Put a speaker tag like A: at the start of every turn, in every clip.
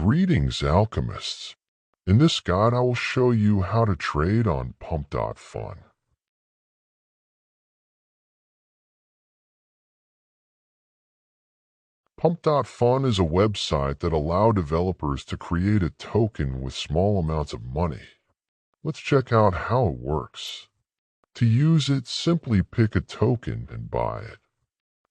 A: Greetings, alchemists. In this guide, I will show you how to trade on pump.fun. Pump.fun is a website that allows developers to create a token with small amounts of money. Let's check out how it works. To use it, simply pick a token and buy it.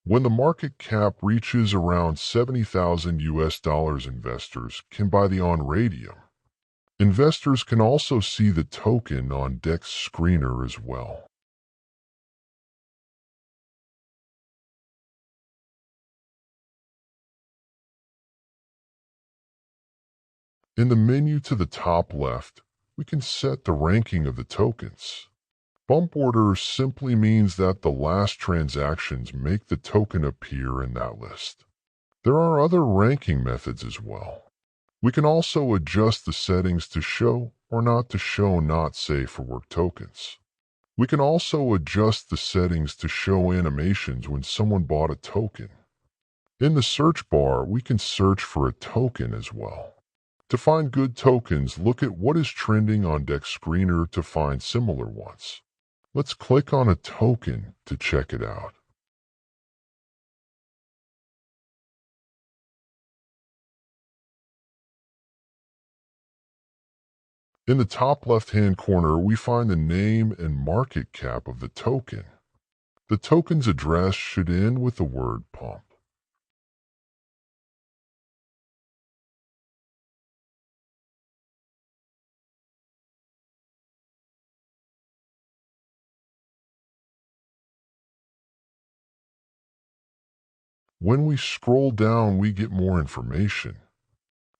A: When the market cap reaches around 70,000 US dollars, investors can buy the on radium. Investors can also see the token on DEX screener as well. In the menu to the top left, we can set the ranking of the tokens. Bump order simply means that the last transactions make the token appear in that list. There are other ranking methods as well. We can also adjust the settings to show or not to show not safe for work tokens. We can also adjust the settings to show animations when someone bought a token. In the search bar, we can search for a token as well. To find good tokens, look at what is trending on DEX screener to find similar ones. Let's click on a token to check it out. In the top left-hand corner, we find the name and market cap of the token. The token's address should end with the word pump. When we scroll down, we get more information.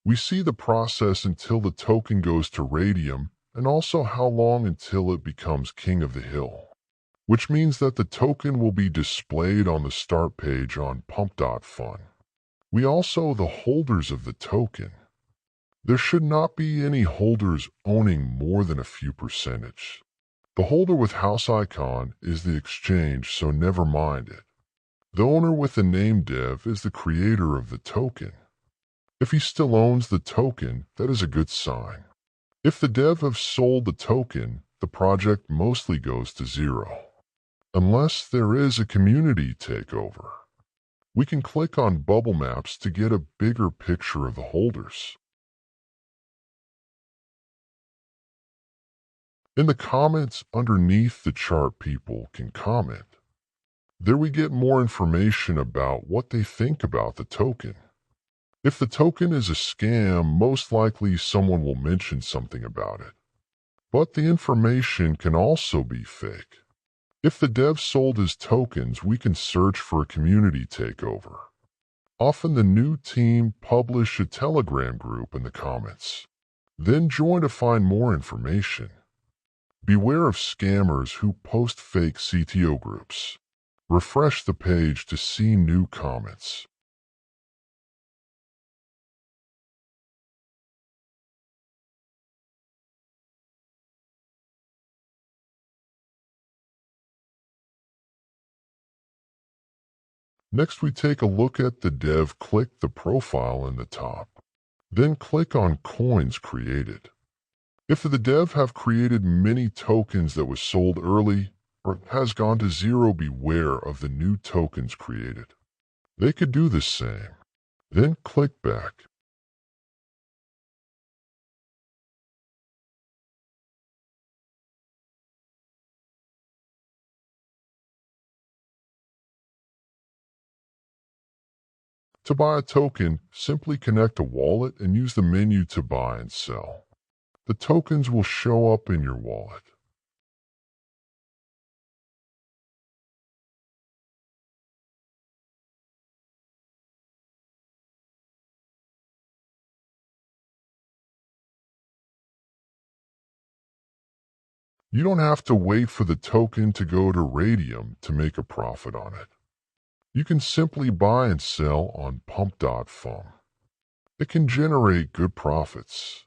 A: We see the process until the token goes to radium and also how long until it becomes king of the hill, which means that the token will be displayed on the start page on pump.fun. We also the holders of the token. There should not be any holders owning more than a few percentage. The holder with house icon is the exchange, so never mind it. The owner with the name dev is the creator of the token. If he still owns the token, that is a good sign. If the dev have sold the token, the project mostly goes to zero. Unless there is a community takeover. We can click on bubble maps to get a bigger picture of the holders. In the comments underneath the chart, people can comment. There we get more information about what they think about the token. If the token is a scam, most likely someone will mention something about it. But the information can also be fake. If the dev sold his tokens, we can search for a community takeover. Often the new team publish a Telegram group in the comments. Then join to find more information. Beware of scammers who post fake CTO groups. Refresh the page to see new comments. Next, we take a look at the dev. Click the profile in the top. Then click on coins created. If the dev have created many tokens that was sold early or has gone to zero, beware of the new tokens created. They could do the same. Then click back. To buy a token, simply connect a wallet and use the menu to buy and sell. The tokens will show up in your wallet. You don't have to wait for the token to go to radium to make a profit on it. You can simply buy and sell on pump.fun. It can generate good profits.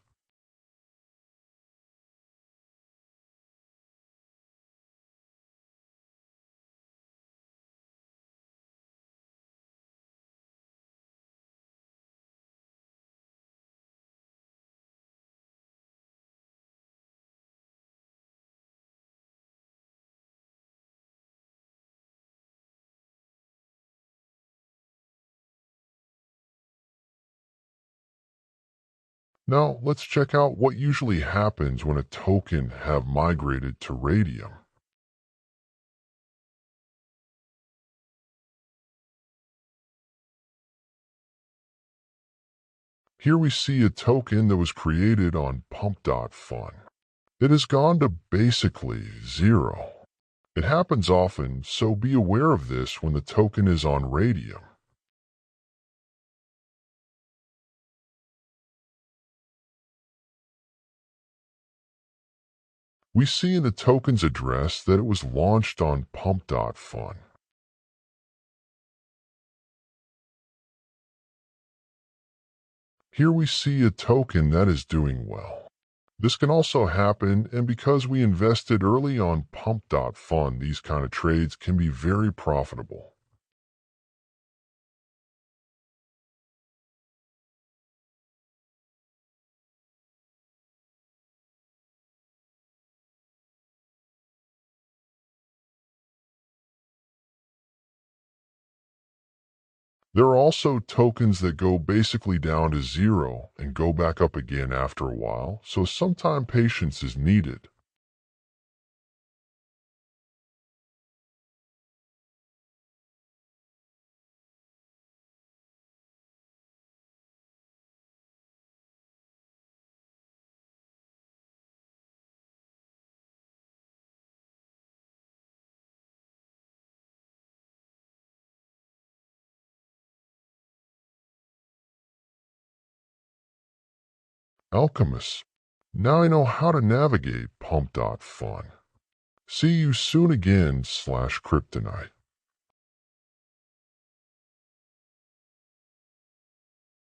A: Now, let's check out what usually happens when a token have migrated to Radium. Here we see a token that was created on pump.fun. It has gone to basically zero. It happens often, so be aware of this when the token is on Radium. We see in the token's address that it was launched on pump.fun. Here we see a token that is doing well. This can also happen, and because we invested early on pump.fun, these kind of trades can be very profitable. There are also tokens that go basically down to zero and go back up again after a while, so sometime patience is needed. Alchemist. Now I know how to navigate pump.fun. See you soon again, /Cryptonite.